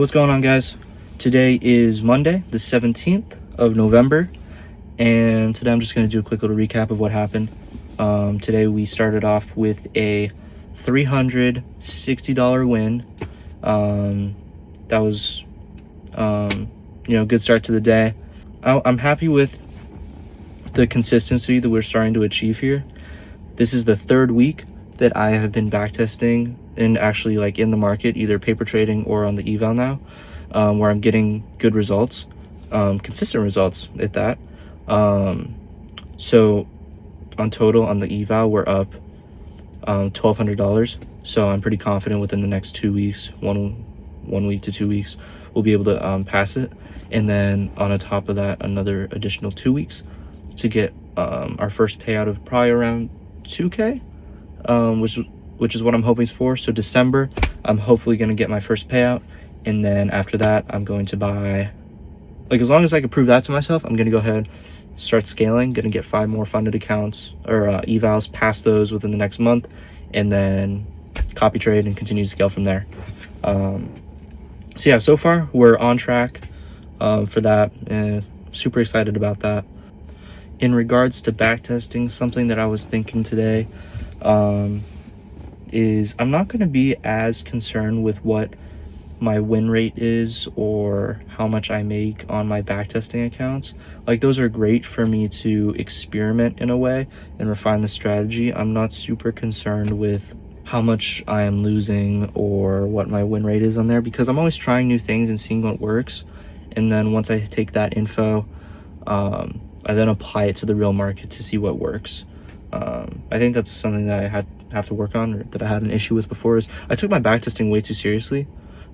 What's going on, guys? Today is Monday, the 17th of November, and today I'm just going to do a quick little recap of what happened. Today we started off with a $360 win. That was, good start to the day. I'm happy with the consistency that we're starting to achieve here. This is the third week that I have been backtesting and actually in the market, either paper trading or on the eval now, where I'm getting good results, consistent results at that. So on total on the eval, we're up $1,200. So I'm pretty confident within the next 2 weeks, one week to 2 weeks, we'll be able to pass it. And then on top of that, another additional 2 weeks to get our first payout of probably around 2K, which is what I'm hoping for. So December, I'm hopefully going to get my first payout, and then after that, I'm going to buy, as long as I can prove that to myself, I'm going to go ahead, start scaling, going to get 5 more funded accounts or evals, pass those within the next month, and then copy trade and continue to scale from there. So yeah, so far we're on track for that, and super excited about that. In regards to backtesting, something that I was thinking today is I'm not going to be as concerned with what my win rate is or how much I make on my backtesting accounts. Those are great for me to experiment in a way and refine the strategy. I'm not super concerned with how much I am losing or what my win rate is on there, because I'm always trying new things and seeing what works. And then once I take that info, I then apply it to the real market to see what works. I think that's something that I have to work on, or that I had an issue with before, is I took my backtesting way too seriously,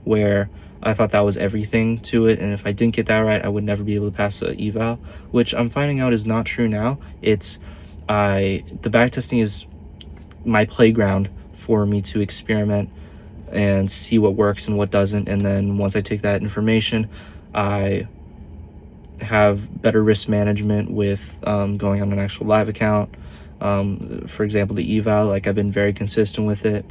where I thought that was everything to it, and if I didn't get that right, I would never be able to pass the eval, which I'm finding out is not true now. The backtesting is my playground for me to experiment and see what works and what doesn't, and then once I take that information, I have better risk management with going on an actual live account. For example, the eval, I've been very consistent with it.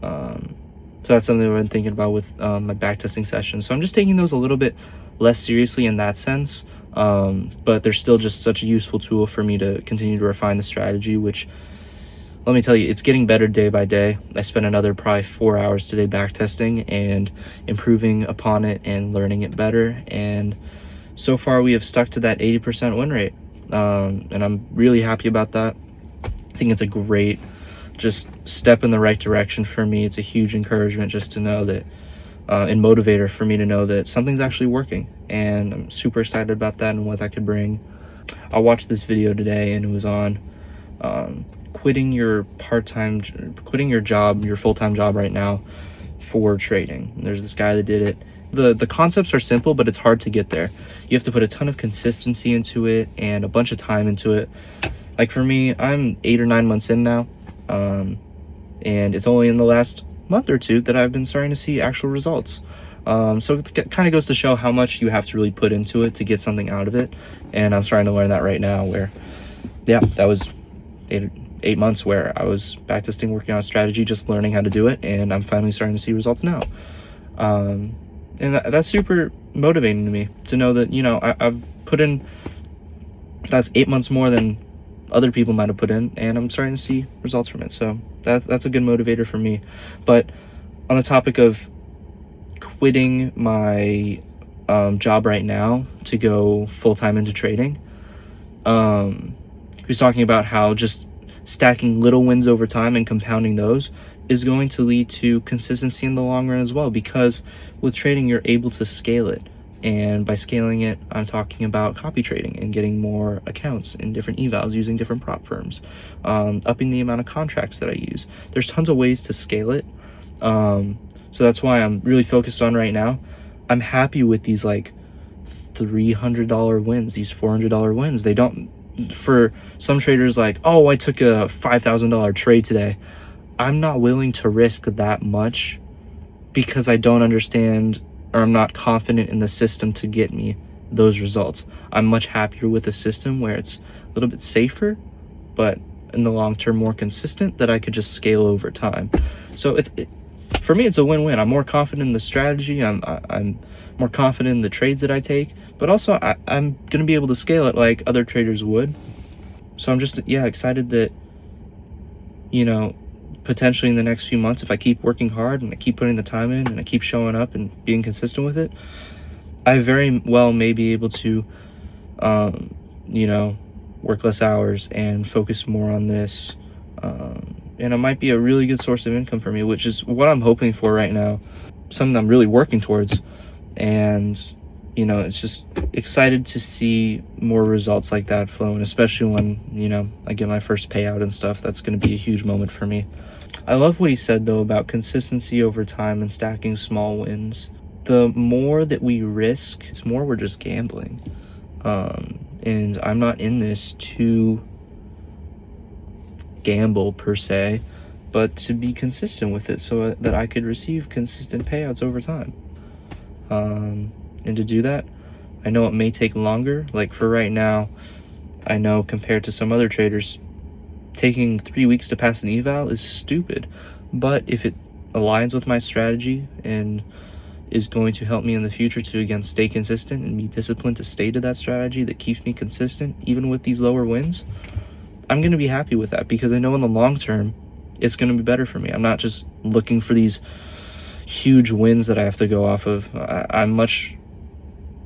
So that's something I've been thinking about with my backtesting sessions. So I'm just taking those a little bit less seriously in that sense, but they're still just such a useful tool for me to continue to refine the strategy, which, let me tell you, it's getting better day by day. I spent another probably 4 hours today backtesting and improving upon it and learning it better, and so far we have stuck to that 80% win rate, and I'm really happy about that. I think it's a great just step in the right direction for me. It's a huge encouragement just to know that, and motivator for me to know that something's actually working, and I'm super excited about that and what that could bring. I watched this video today, and it was on quitting your job, your full-time job right now for trading. And there's this guy that did it. The concepts are simple, but it's hard to get there. You have to put a ton of consistency into it and a bunch of time into it. For me, I'm 8 or 9 months in now, and it's only in the last month or two that I've been starting to see actual results. So it kind of goes to show how much you have to really put into it to get something out of it, and I'm starting to learn that right now, where, yeah, that was 8 months where I was backtesting, working on a strategy, just learning how to do it, and I'm finally starting to see results now. And that's super motivating to me, to know that, I've put in, that's 8 months more than other people might have put in, and I'm starting to see results from it. So that's a good motivator for me. But on the topic of quitting my job right now to go full-time into trading, he was talking about how just stacking little wins over time and compounding those is going to lead to consistency in the long run as well, because with trading you're able to scale it, and by scaling it, I'm talking about copy trading and getting more accounts in different evals, using different prop firms, upping the amount of contracts that I use. There's tons of ways to scale it, so that's why I'm really focused on right now. I'm happy with these $300 wins, these $400 wins. They don't, for some traders, oh, I took a $5,000 trade today. I'm not willing to risk that much, because I don't understand, or I'm not confident in the system to get me those results. I'm much happier with a system where it's a little bit safer, but in the long term more consistent, that I could just scale over time. So for me, it's a win-win. I'm more confident in the strategy. I'm more confident in the trades that I take, but also I'm going to be able to scale it like other traders would. So I'm just, yeah, excited that, you know, potentially in the next few months, if I keep working hard and I keep putting the time in and I keep showing up and being consistent with it, I very well may be able to, you know, work less hours and focus more on this. And it might be a really good source of income for me, which is what I'm hoping for right now, something I'm really working towards. And, you know, it's just excited to see more results like that flowing, especially when, you know, I get my first payout and stuff. That's going to be a huge moment for me. I love what he said, though, about consistency over time and stacking small wins. The more that we risk, it's more we're just gambling. And I'm not in this to gamble per se, but to be consistent with it so that I could receive consistent payouts over time. And to do that, I know it may take longer. Like for right now, I know compared to some other traders, taking 3 weeks to pass an eval is stupid. But if it aligns with my strategy and is going to help me in the future to, again, stay consistent and be disciplined to stay to that strategy that keeps me consistent, even with these lower wins, I'm going to be happy with that, because I know in the long term, it's going to be better for me. I'm not just looking for these huge wins that I have to go off of.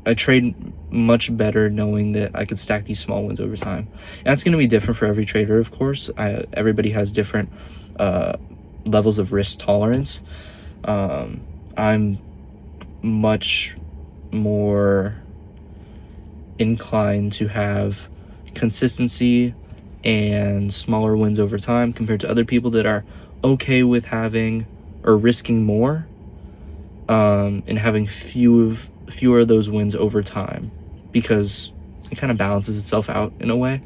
I trade much better knowing that I could stack these small wins over time. And that's going to be different for every trader, of course. Everybody has different levels of risk tolerance. I'm much more inclined to have consistency and smaller wins over time compared to other people that are okay with having or risking more and having fewer of those wins over time, because it kind of balances itself out in a way.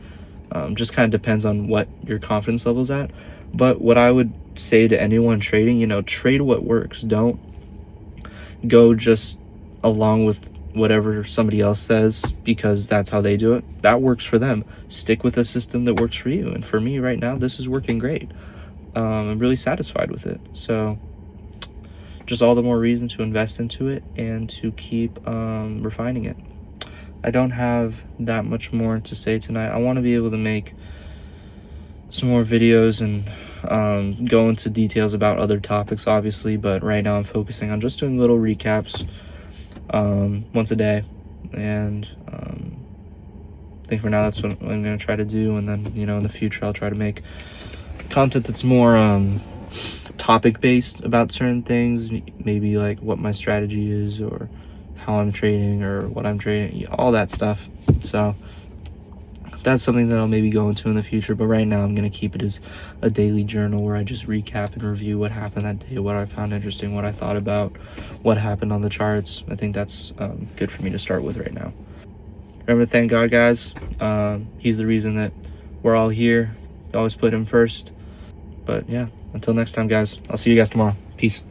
Just kind of depends on what your confidence level is at. But what I would say to anyone trading, you know, trade what works. Don't go just along with whatever somebody else says because that's how they do it. That works for them. Stick with a system that works for you. And for me right now, this is working great. I'm really satisfied with it. So just all the more reason to invest into it and to keep refining it. I don't have that much more to say tonight. I want to be able to make some more videos and go into details about other topics, obviously, but right now I'm focusing on just doing little recaps once a day, and I think for now that's what I'm going to try to do. And then, you know, in the future I'll try to make content that's more topic based about certain things, maybe like what my strategy is or how I'm trading or what I'm trading, all that stuff. So that's something that I'll maybe go into in the future, but right now I'm going to keep it as a daily journal where I just recap and review what happened that day, what I found interesting, what I thought about, what happened on the charts. I think that's good for me to start with right now. Remember to thank God, guys. He's the reason that we're all here. Always put him first. But yeah, until next time, guys, I'll see you guys tomorrow. Peace.